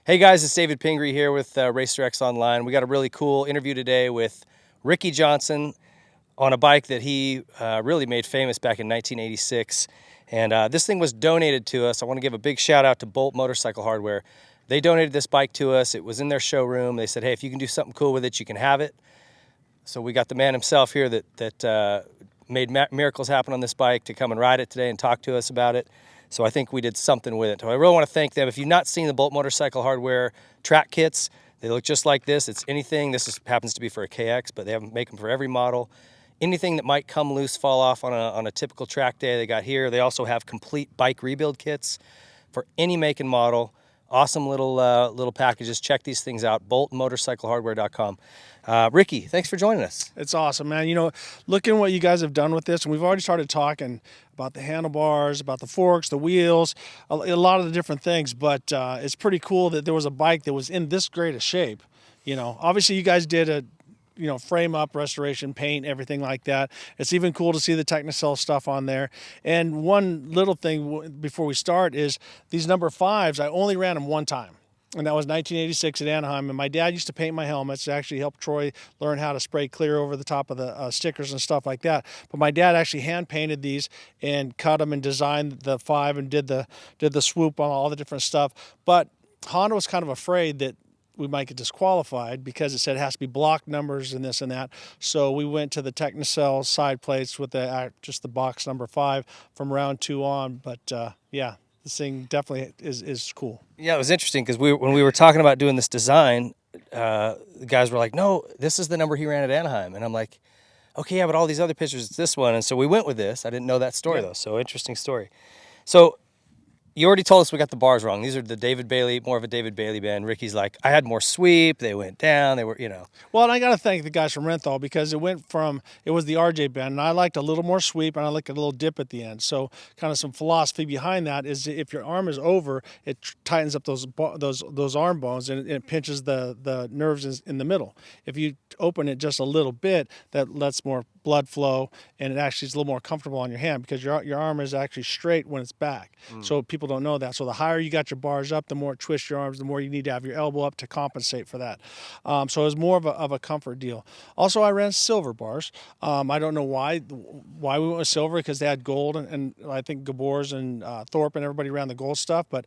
Hey guys, it's David Pingree here with RacerX Online. We got a really cool interview today with Ricky Johnson on a bike that he really made famous back in 1986. And this thing was donated to us. I want to give a big shout out to Bolt Motorcycle Hardware. They donated this bike to us. It was in their showroom. They said, hey, if you can do something cool with it, you can have it. So we got the man himself here that made miracles happen on this bike to come and ride it today and talk to us about it. So I think we did something with it. So I really want to thank them. If you've not seen the Bolt Motorcycle Hardware track kits, they look just like this. It's anything. Happens to be for a KX, but they make them for every model. Anything that might come loose, fall off on a typical track day, they got here. They also have complete bike rebuild kits for any make and model. Awesome little packages. Check these things out. BoltMotorcycleHardware.com. Ricky, thanks for joining us. It's awesome, man. You know, looking at what you guys have done with this, and we've already started talking about the handlebars, about the forks, the wheels, a lot of the different things, but it's pretty cool that there was a bike that was in this great a shape. You know, obviously you guys did a frame up, restoration, paint, everything like that. It's even cool to see the Technicell stuff on there. And one little thing before we start is these number 5s, I only ran them one time. And that was 1986 at Anaheim. And my dad used to paint my helmets to actually help Troy learn how to spray clear over the top of the stickers and stuff like that. But my dad actually hand painted these and cut them and designed the 5 and did the swoop on all the different stuff. But Honda was kind of afraid that we might get disqualified because it said it has to be block numbers and this and that. So we went to the Technicell side plates with just the box number 5 from round 2 on. But yeah, this thing definitely is cool. Yeah, it was interesting because when we were talking about doing this design, the guys were like, no, this is the number he ran at Anaheim. And I'm like, okay, yeah, but all these other pictures, it's this one. And so we went with this. I didn't know that story, though. So interesting story. So you already told us we got the bars wrong. These are the David Bailey, more of a David Bailey band. Ricky's like, I had more sweep. They went down. They were, Well, and I got to thank the guys from Renthal because it was the RJ band, and I liked a little more sweep, and I liked a little dip at the end. So kind of some philosophy behind that is if your arm is over, it tightens up those arm bones, and it pinches the nerves in the middle. If you open it just a little bit, that lets more blood flow, and it actually is a little more comfortable on your hand because your arm is actually straight when it's back. So people don't know that. So the higher you got your bars up, the more it twists your arms, the more you need to have your elbow up to compensate for that. So it was more of a comfort deal. Also, I ran silver bars. I don't know why we went with silver because they had gold, and I think Gabor's and Thorpe and everybody ran the gold stuff, but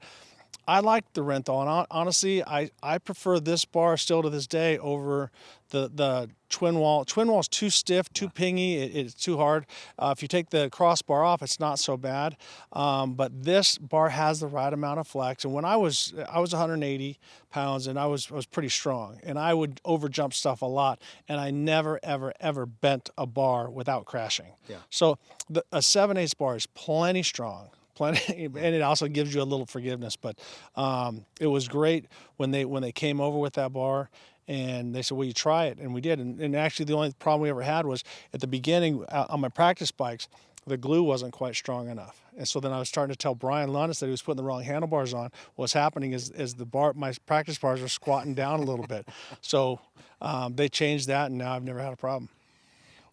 I liked the Renthal, and honestly, I prefer this bar still to this day over the twin wall. Twin wall's too stiff, too pingy. It's too hard. If you take the crossbar off, it's not so bad. But this bar has the right amount of flex. And when I was 180 pounds, and I was pretty strong, and I would overjump stuff a lot, and I never ever bent a bar without crashing. Yeah. So a 7/8 bar is plenty strong. And it also gives you a little forgiveness. But it was great when they came over with that bar, and they said, "Well, you try it," and we did. And actually, the only problem we ever had was at the beginning on my practice bikes, the glue wasn't quite strong enough. And so then I was starting to tell Brian Lundis that he was putting the wrong handlebars on. What's happening is my practice bars are squatting down a little bit. So they changed that, and now I've never had a problem.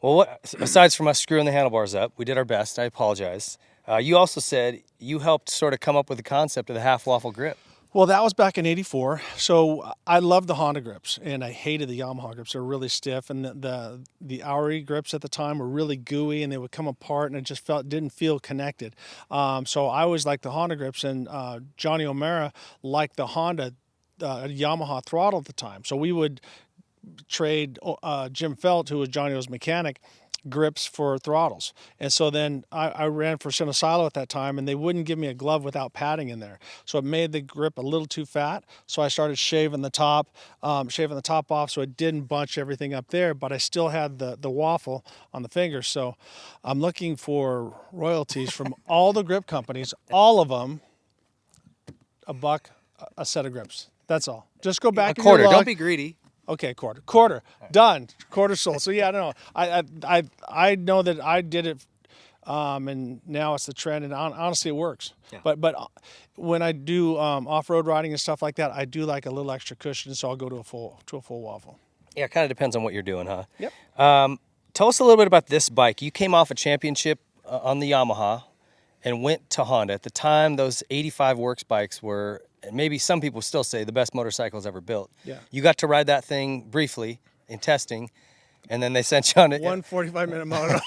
Well, aside from us screwing the handlebars up, we did our best. I apologize. You also said you helped sort of come up with the concept of the half waffle grip. Well, that was back in '84. So I loved the Honda grips, and I hated the Yamaha grips. They're really stiff, and the Auri grips at the time were really gooey, and they would come apart, and it just didn't feel connected. So I always liked the Honda grips, and Johnny O'Mara liked the Honda Yamaha throttle at the time. So we would trade Jim Felt, who was Johnny O's mechanic, grips for throttles. And so then I ran for Sinosilo at that time, and they wouldn't give me a glove without padding in there. So it made the grip a little too fat. So I started shaving the top off so it didn't bunch everything up there, but I still had the waffle on the fingers. So I'm looking for royalties from all the grip companies, all of them, $1 a set of grips. That's all. Just go back A quarter. in your log. Don't be greedy. Okay, quarter, done, quarter sold. So yeah, no, I know that I did it, and now it's the trend, and honestly, it works. Yeah. But when I do off-road riding and stuff like that, I do like a little extra cushion, so I'll go to a full waffle. Yeah, it kind of depends on what you're doing, huh? Yep. Tell us a little bit about this bike. You came off a championship on the Yamaha, and went to Honda. At the time, those 85 Works bikes were, and maybe some people still say, the best motorcycles ever built. Yeah. You got to ride that thing briefly in testing, and then they sent you on it. One 45-minute moto.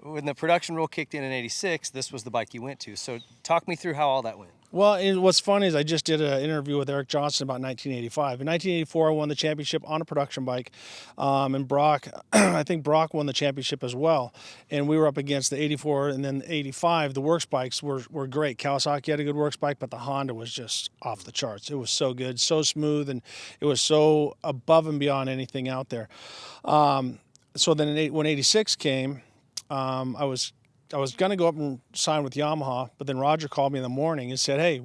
When the production rule kicked in '86, this was the bike you went to. So talk me through how all that went. Well, what's funny is I just did an interview with Eric Johnson about 1985. In 1984, I won the championship on a production bike, and Brock, I think Brock won the championship as well. And we were up against the 84 and then the 85. The works bikes were great. Kawasaki had a good works bike, but the Honda was just off the charts. It was so good, so smooth, and it was so above and beyond anything out there. So then when 86 came, I was going to go up and sign with Yamaha, but then Roger called me in the morning and said, "Hey,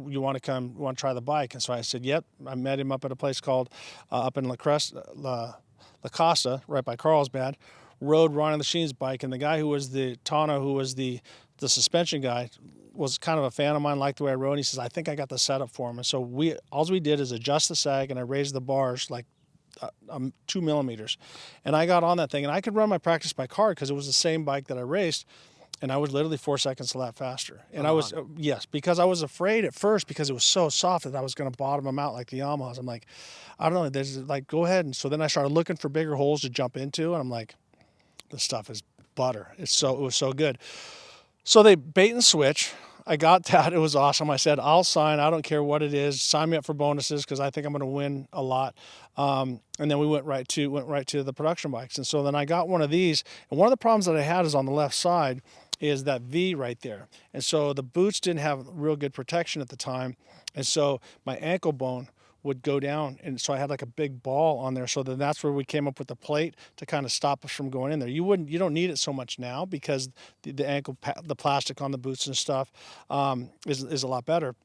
you want to come? You want to try the bike?" And so I said, "Yep." I met him up at a place called up in La Costa, right by Carlsbad. Rode Ronnie Lachey's bike, and the guy who was Tano, who was the suspension guy, was kind of a fan of mine, liked the way I rode. And he says, "I think I got the setup for him." And so all we did is adjust the sag, and I raised the bars like 2 millimeters, and I got on that thing, and I could run my practice bike hard because it was the same bike that I raced. And I was literally 4 seconds a lap faster. And I was, yes, because I was afraid at first because it was so soft that I was going to bottom them out like the Yamahas. I'm like, I don't know, there's like, go ahead. And so then I started looking for bigger holes to jump into. And I'm like, this stuff is butter. It was so good. So they bait and switch. I got that. It was awesome. I said, I'll sign. I don't care what it is. Sign me up for bonuses because I think I'm going to win a lot. And then we went right to the production bikes. And so then I got one of these. And one of the problems that I had is on the left side is that V right there. And so the boots didn't have real good protection at the time. And so my ankle bone would go down. And so I had like a big ball on there. So then that's where we came up with the plate to kind of stop us from going in there. You don't need it so much now because the ankle, the plastic on the boots and stuff is a lot better.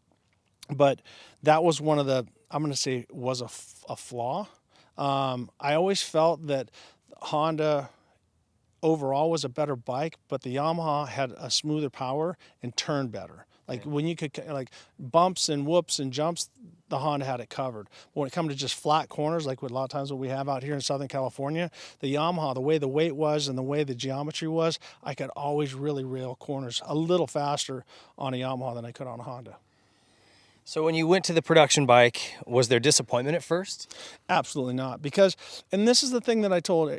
But that was one of the, I'm going to say was a flaw. I always felt that Honda overall was a better bike, but the Yamaha had a smoother power and turned better. Like when you could, like bumps and whoops and jumps, the Honda had it covered. But when it comes to just flat corners, like what a lot of times what we have out here in Southern California, the Yamaha, the way the weight was and the way the geometry was, I could always really rail corners a little faster on a Yamaha than I could on a Honda. So when you went to the production bike, was there disappointment at first? Absolutely not. Because, and this is the thing that I told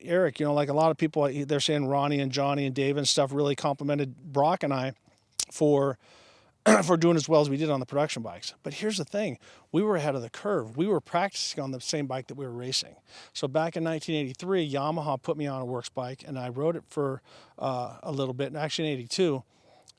Eric, like a lot of people, they're saying Ronnie and Johnny and Dave and stuff really complimented Brock and I for doing as well as we did on the production bikes. But here's the thing. We were ahead of the curve. We were practicing on the same bike that we were racing. So back in 1983, Yamaha put me on a works bike, and I rode it for a little bit, and actually in 82,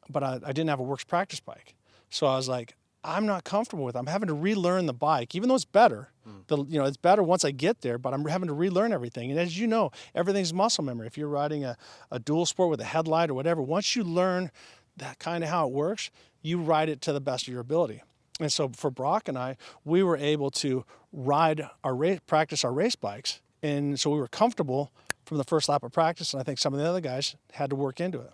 but I didn't have a works practice bike. So I was like, I'm not comfortable with it. I'm having to relearn the bike, even though it's better. It's better once I get there, but I'm having to relearn everything. And as you know, everything's muscle memory. If you're riding a dual sport with a headlight or whatever, once you learn that kind of how it works, you ride it to the best of your ability. And so for Brock and I, we were able to practice our race bikes. And so we were comfortable from the first lap of practice. And I think some of the other guys had to work into it.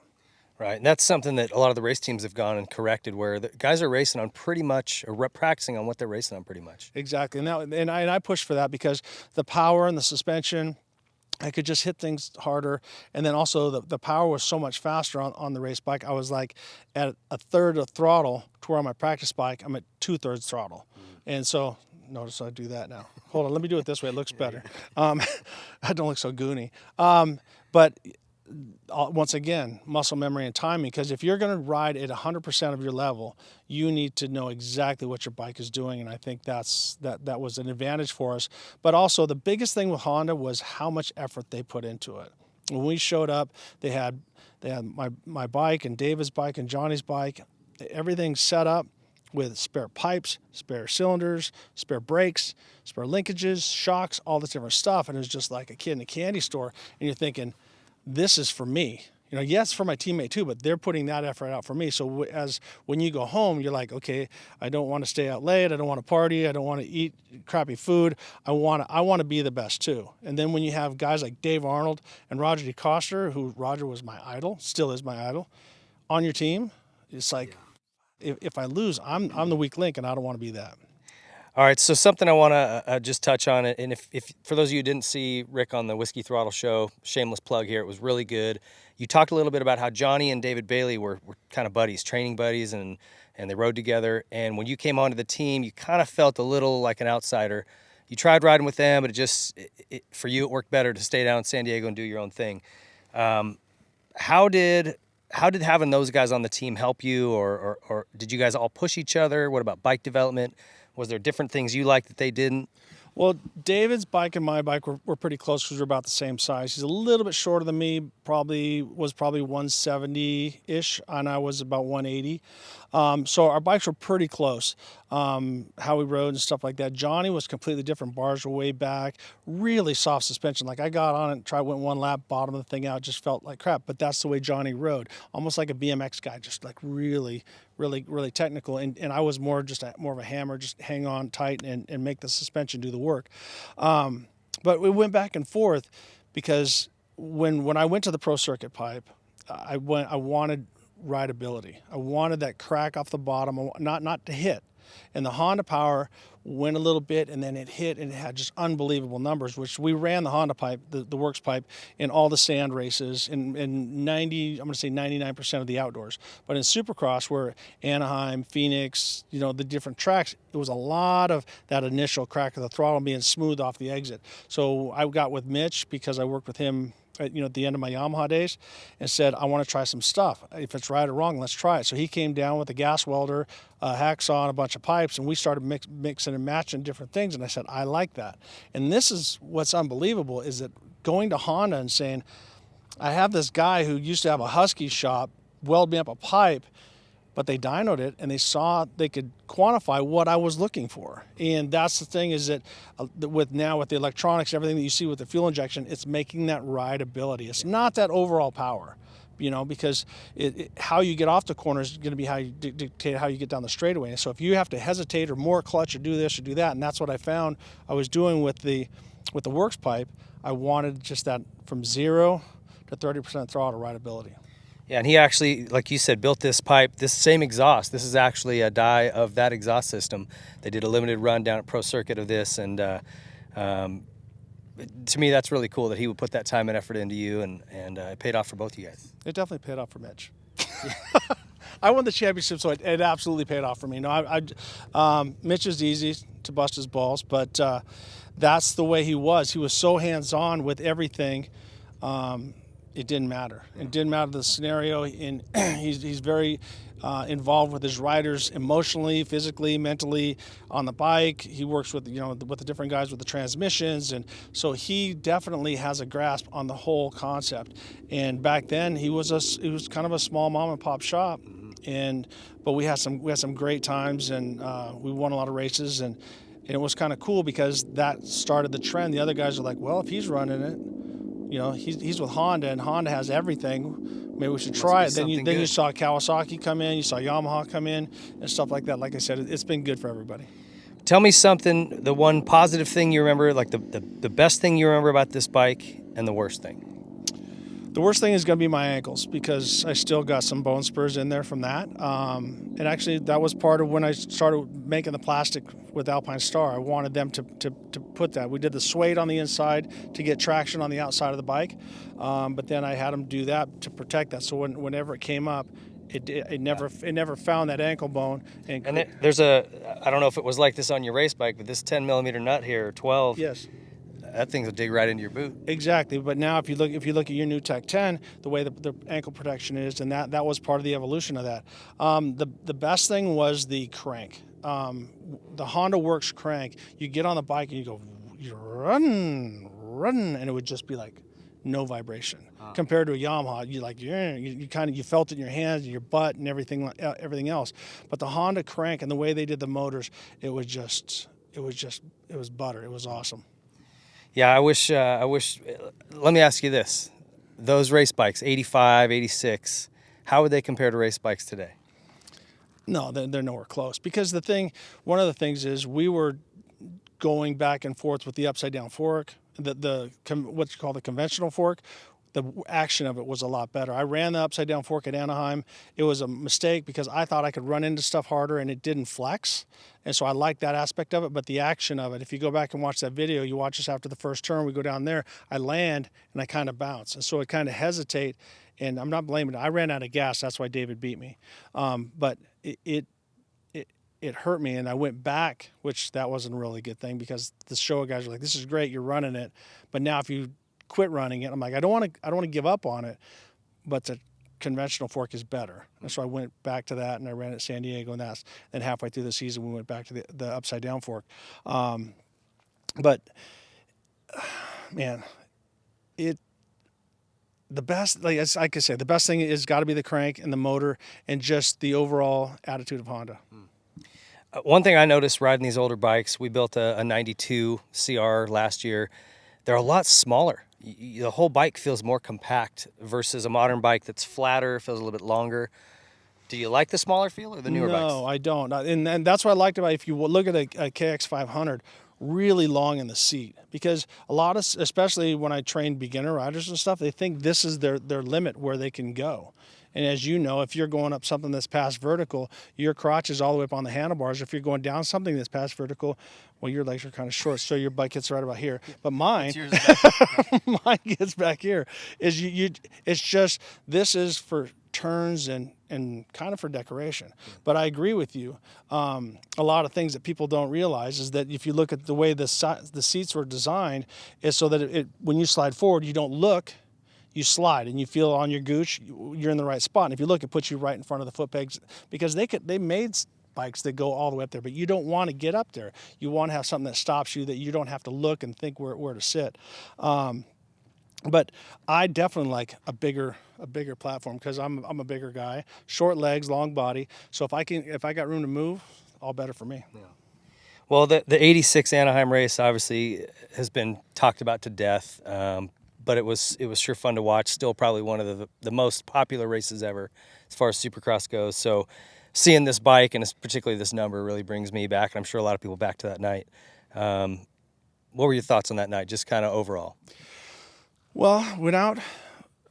Right, and that's something that a lot of the race teams have gone and corrected, where the guys are racing on pretty much, or practicing on what they're racing on pretty much. Exactly, and I pushed for that because the power and the suspension, I could just hit things harder, and then also the power was so much faster on the race bike. I was like at a third of throttle to where on my practice bike, I'm at 2/3 throttle, and so notice I do that now. Hold on, let me do it this way. It looks better. I don't look so goony, but. Once again, muscle memory and timing, because if you're going to ride at 100% of your level, you need to know exactly what your bike is doing, and I think that was an advantage for us. But also, the biggest thing with Honda was how much effort they put into it. When we showed up, they had my bike and David's bike and Johnny's bike, everything set up with spare pipes, spare cylinders, spare brakes, spare linkages, shocks, all this different stuff, and it was just like a kid in a candy store, and you're thinking, this is for me. Yes, for my teammate too, but they're putting that effort out for me. So when you go home, you're like, okay, I don't want to stay out late. I don't want to party. I don't want to eat crappy food. I want to be the best too. And then when you have guys like Dave Arnold and Roger DeCoster, who Roger was my idol, still is my idol, on your team, it's like, if I lose, I'm the weak link, and I don't want to be that. All right, so something I want to just touch on it, and if for those of you who didn't see Rick on the Whiskey Throttle show, shameless plug here, it was really good. You talked a little bit about how Johnny and David Bailey were kind of buddies, training buddies, and they rode together. And when you came onto the team, you kind of felt a little like an outsider. You tried riding with them, but for you it worked better to stay down in San Diego and do your own thing. How did having those guys on the team help you, or did you guys all push each other? What about bike development? Was there different things you liked that they didn't? Well, David's bike and my bike were pretty close because we're about the same size. He's a little bit shorter than me, probably 170-ish, and I was about 180. So our bikes were pretty close, how we rode and stuff like that. Johnny was completely different. Bars were way back, really soft suspension. Like I got on it, went one lap, bottomed the thing out, just felt like crap. But that's the way Johnny rode, almost like a BMX guy, just like really technical. And I was more of a hammer, just hang on tight and make the suspension do the work. But we went back and forth because when I went to the pro circuit pipe, I wanted rideability. I wanted that crack off the bottom, not to hit. And the Honda Power went a little bit, and then it hit, and it had just unbelievable numbers, which we ran the Honda pipe, the works pipe, in all the sand races, in 99% of the outdoors. But in Supercross, where Anaheim, Phoenix, the different tracks, it was a lot of that initial crack of the throttle being smooth off the exit. So I got with Mitch, because I worked with him at the end of my Yamaha days, and said, I want to try some stuff. If it's right or wrong, let's try it. So he came down with a gas welder, a hacksaw, and a bunch of pipes, and we started mixing and matching different things. And I said, I like that. And this is what's unbelievable, is that going to Honda and saying, I have this guy who used to have a Husky shop weld me up a pipe, but they dynoed it, and they saw they could quantify what I was looking for. And that's the thing, is that with the electronics, everything that you see with the fuel injection, it's making that rideability. It's not that overall power, because how you get off the corner is going to be how you dictate how you get down the straightaway. And so if you have to hesitate or more clutch or do this or do that, and that's what I found I was doing with the works pipe, I wanted just that from 0 to 30% throttle rideability. Yeah, and he actually, like you said, built this pipe, this same exhaust. This is actually a die of that exhaust system. They did a limited run down at Pro Circuit of this, and to me, that's really cool that he would put that time and effort into you, and it paid off for both of you guys. It definitely paid off for Mitch. I won the championship, so it absolutely paid off for me. Mitch is easy to bust his balls, but that's the way he was. He was so hands-on with everything. It didn't matter. It didn't matter the scenario. And he's very involved with his riders emotionally, physically, mentally on the bike. He works with with the different guys with the transmissions, and so he definitely has a grasp on the whole concept. And back then, he was kind of a small mom and pop shop, but we had some great times, and we won a lot of races, and it was kind of cool because that started the trend. The other guys are like, well, if he's running it, he's with Honda, and Honda has everything. Maybe we should try it. Then you saw Kawasaki come in, you saw Yamaha come in, and stuff like that. Like I said, it's been good for everybody. Tell me something, the one positive thing you remember, like the best thing you remember about this bike, and the worst thing. The worst thing is going to be my ankles, because I still got some bone spurs in there from that. And actually, that was part of when I started making the plastic with Alpine Star. I wanted them to put that. We did the suede on the inside to get traction on the outside of the bike, but then I had them do that to protect that. So whenever it came up, it never found that ankle bone. And there's I don't know if it was like this on your race bike, but this 10 millimeter nut here, 12. Yes. That thing's will dig right into your boot. Exactly, but now if you look at your new Tech 10, the way the ankle protection is, and that was part of the evolution of that. The best thing was the crank. The Honda Works crank. You get on the bike and you run, and it would just be like no vibration. Compared to a Yamaha, you felt it in your hands, and your butt, and everything else. But the Honda crank and the way they did the motors, it was butter. It was awesome. Yeah, I wish, let me ask you this. Those race bikes, 85, 86, how would they compare to race bikes today? No, they're nowhere close. Because one of the things is we were going back and forth with the upside down fork, what's called the conventional fork. the action of it was a lot better. I ran the upside down fork at Anaheim. It was a mistake because I thought I could run into stuff harder and it didn't flex. And so I like that aspect of it, but the action of it, if you go back and watch that video, you watch us after the first turn, we go down there, I land and I kind of bounce. And so I kind of hesitate, and I'm not blaming it. I ran out of gas. That's why David beat me. But it hurt me, and I went back, which that wasn't a really good thing because the show guys were like, "This is great, you're running it," but now if you quit running it, I'm like, I don't want to give up on it, but the conventional fork is better. And so I went back to that, and I ran at San Diego, and then halfway through the season we went back to the upside down fork. But man, the best, like I could say, the best thing is got to be the crank and the motor and just the overall attitude of Honda. One thing I noticed riding these older bikes, we built a 92 CR last year. They're a lot smaller. The whole bike feels more compact versus a modern bike that's flatter, feels a little bit longer. Do you like the smaller feel or the newer bikes? No, I don't. And that's what I liked about it. If you look at a KX500, really long in the seat, because a lot of, especially when I train beginner riders and stuff, they think this is their limit where they can go. And as you know, if you're going up something that's past vertical, your crotch is all the way up on the handlebars. If you're going down something that's past vertical, well, your legs are kind of short, so your bike gets right about here. But mine, mine gets back here. It's just, this is for turns and kind of for decoration. But I agree with you. A lot of things that people don't realize is that if you look at the way the seats were designed, is so that when you slide forward, you don't look. You slide and you feel on your gooch, you're in the right spot. And if you look, it puts you right in front of the foot pegs, because they made bikes that go all the way up there, but you don't want to get up there. You want to have something that stops you, that you don't have to look and think where to sit. But I definitely like a bigger platform because I'm a bigger guy, short legs, long body. So if I got room to move, all better for me. Yeah. Well, the 86 Anaheim race obviously has been talked about to death. But it was sure fun to watch. Still probably one of the most popular races ever as far as Supercross goes. So seeing this bike, and particularly this number, really brings me back, and I'm sure a lot of people back to that night. What were your thoughts on that night, just kind of overall? Well,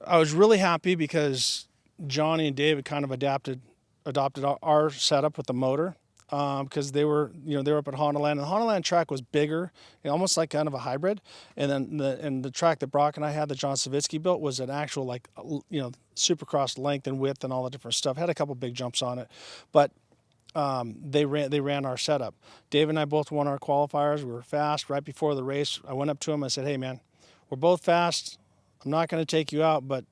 I was really happy because Johnny and David kind of adopted our setup with the motor. Because they were up at Hondaland, and the Hondaland track was bigger, almost like kind of a hybrid. And then the track that Brock and I had, that John Savitsky built, was an actual Supercross length and width and all the different stuff. Had a couple big jumps on it, but they ran our setup. Dave and I both won our qualifiers. We were fast right before the race. I went up to him. I said, "Hey man, we're both fast. I'm not going to take you out, but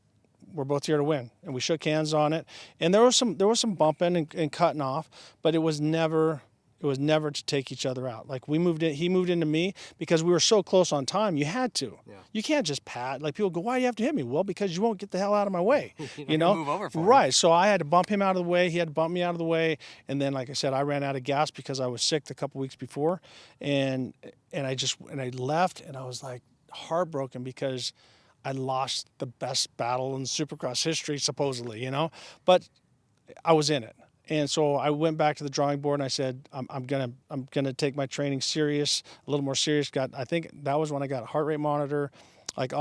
we're both here to win." And we shook hands on it. And there was some bumping and cutting off, but it was never to take each other out. Like he moved into me because we were so close on time. You had to. Yeah. You can't just pat. Like people go, "Why do you have to hit me?" Well, because you won't get the hell out of my way. You know, move over for right. me. So I had to bump him out of the way. He had to bump me out of the way. And then, like I said, I ran out of gas because I was sick a couple weeks before, and I left, and I was like heartbroken because I lost the best battle in Supercross history, supposedly, but I was in it. And so I went back to the drawing board and I said, I'm gonna take my training serious, a little more serious. I think that was when I got a heart rate monitor, like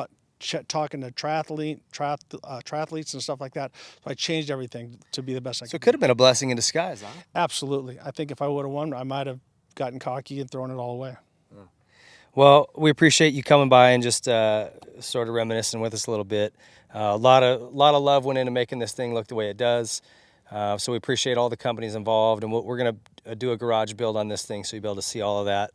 talking to triathletes and stuff like that. So I changed everything to be the best I could. So it could have been a blessing in disguise, huh? Absolutely. I think if I would have won, I might have gotten cocky and thrown it all away. Well, we appreciate you coming by and just sort of reminiscing with us a little bit. A lot of love went into making this thing look the way it does. So we appreciate all the companies involved, and we're going to do a garage build on this thing so you'll be able to see all of that.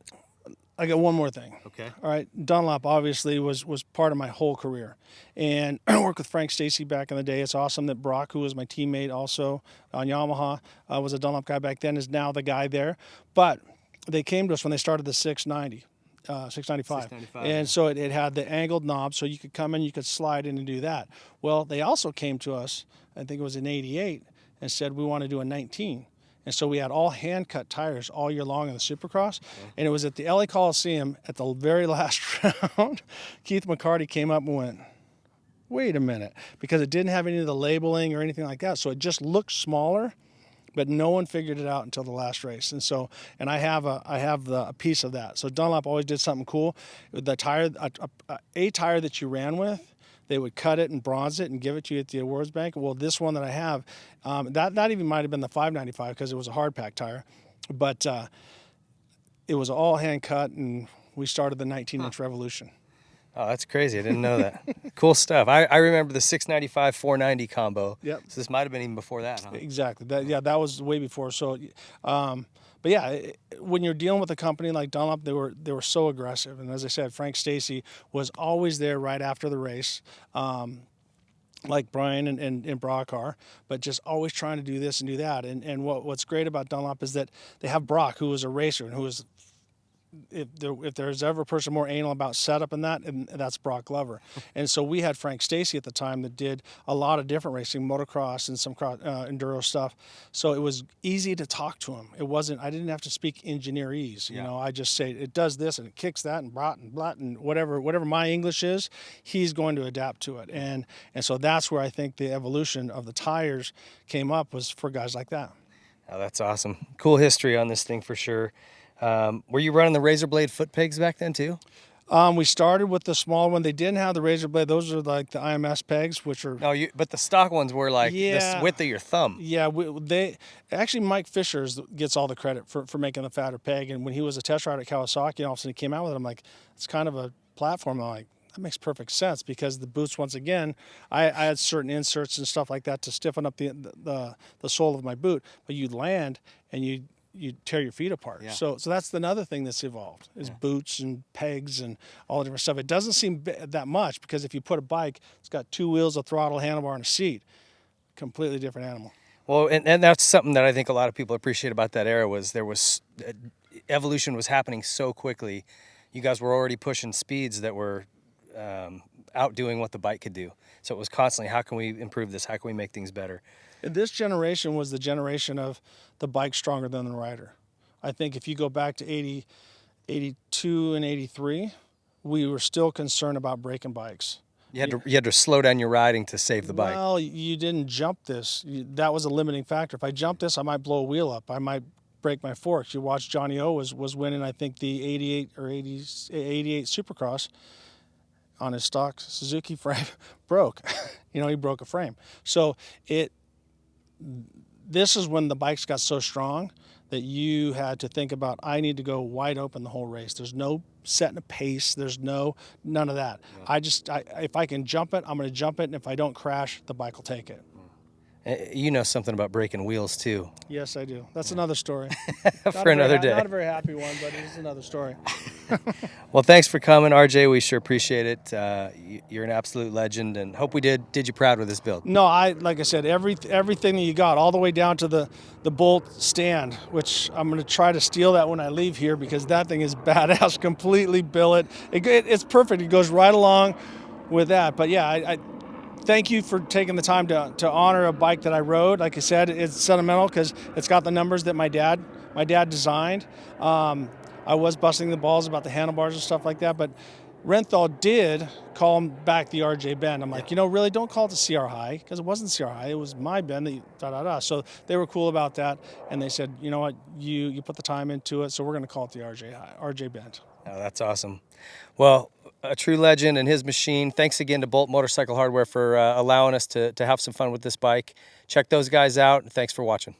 I got one more thing. Okay. All right. Dunlop obviously was part of my whole career, and I worked with Frank Stacy back in the day. It's awesome that Brock, who was my teammate also on Yamaha, was a Dunlop guy back then, is now the guy there. But they came to us when they started the 690. 695. And so it had the angled knob, so you could come in, you could slide in and do that. Well, they also came to us, I think it was in 88, and said, we want to do a 19. And so we had all hand-cut tires all year long in the Supercross. Okay. And it was at the LA Coliseum at the very last round. Keith McCarty came up and went, wait a minute, because it didn't have any of the labeling or anything like that. So it just looked smaller, but no one figured it out until the last race. And so, and I have a piece of that. So Dunlop always did something cool. The tire, a tire that you ran with, they would cut it and bronze it and give it to you at the awards bank. Well, this one that I have, that even might have been the 595 because it was a hard pack tire, but it was all hand cut, and we started the 19-inch revolution. Oh, that's crazy. I didn't know that. Cool stuff. I remember the 695 490 combo. Yep. So this might have been even before that, huh? Exactly. That was way before. So, but yeah, when you're dealing with a company like Dunlop, they were so aggressive. And as I said, Frank Stacy was always there right after the race, like Brian and Brock are, but just always trying to do this and do that. And what's great about Dunlop is that they have Brock, who was a racer and who was, if there's ever a person more anal about setup and that's Brock Glover. And so we had Frank Stacy at the time that did a lot of different racing, motocross and some enduro stuff. So it was easy to talk to him. I didn't have to speak engineerese. You know, I just say it does this and it kicks that and brat and whatever my English is, he's going to adapt to it. And so that's where I think the evolution of the tires came up, was for guys like that. Oh, that's awesome. Cool history on this thing for sure. Were you running the razor blade foot pegs back then too? We started with the small one. They didn't have the razor blade. Those are like the IMS pegs, which are... No, but the stock ones were like the width of your thumb. Yeah, actually Mike Fisher gets all the credit for making the fatter peg. And when he was a test rider at Kawasaki, and all of a sudden he came out with it, I'm like, it's kind of a platform. I'm like, that makes perfect sense, because the boots, once again, I had certain inserts and stuff like that to stiffen up the sole of my boot. But you'd land and you tear your feet apart. Yeah. So that's another thing that's evolved, is boots and pegs and all the different stuff. It doesn't seem that much, because if you put a bike, it's got 2 wheels, a throttle, handlebar, and a seat. Completely different animal. Well, and that's something that I think a lot of people appreciate about that era, was evolution was happening so quickly. You guys were already pushing speeds that were outdoing what the bike could do. So it was constantly, how can we improve this? How can we make things better? This generation was the generation of the bike stronger than the rider. I think if you go back to 80, 82 and 83, we were still concerned about breaking bikes. You had to slow down your riding to save the bike. Well, you didn't jump this. That was a limiting factor. If I jumped this, I might blow a wheel up. I might break my forks. You watch Johnny O was winning, I think, the 88 Supercross on his stock Suzuki frame broke. He broke a frame. So this is when the bikes got so strong that you had to think about, I need to go wide open the whole race. There's no setting a pace. There's none of that. Yeah. If I can jump it, I'm going to jump it, and if I don't crash, the bike will take it. You know something about breaking wheels too. Yes, I do. That's another story. For another day. Not a very happy one, but it is another story. Well, thanks for coming, RJ. We sure appreciate it. You're an absolute legend, and hope we did you proud with this build. No, like I said, everything that you got, all the way down to the bolt stand, which I'm going to try to steal that when I leave here, because that thing is badass. Completely billet. It's perfect. It goes right along with that. But yeah, I thank you for taking the time to honor a bike that I rode. Like I said, it's sentimental because it's got the numbers that my dad designed. I was busting the balls about the handlebars and stuff like that, but Renthal did call him back the RJ bend. I'm like, really don't call it the CR High, because it wasn't CR High. It was my bend. So they were cool about that, and they said, you know what, you put the time into it, so we're going to call it the RJ bend. Oh, that's awesome. Well, a true legend and his machine. Thanks again to Bolt Motorcycle Hardware for allowing us to have some fun with this bike. Check those guys out, and thanks for watching.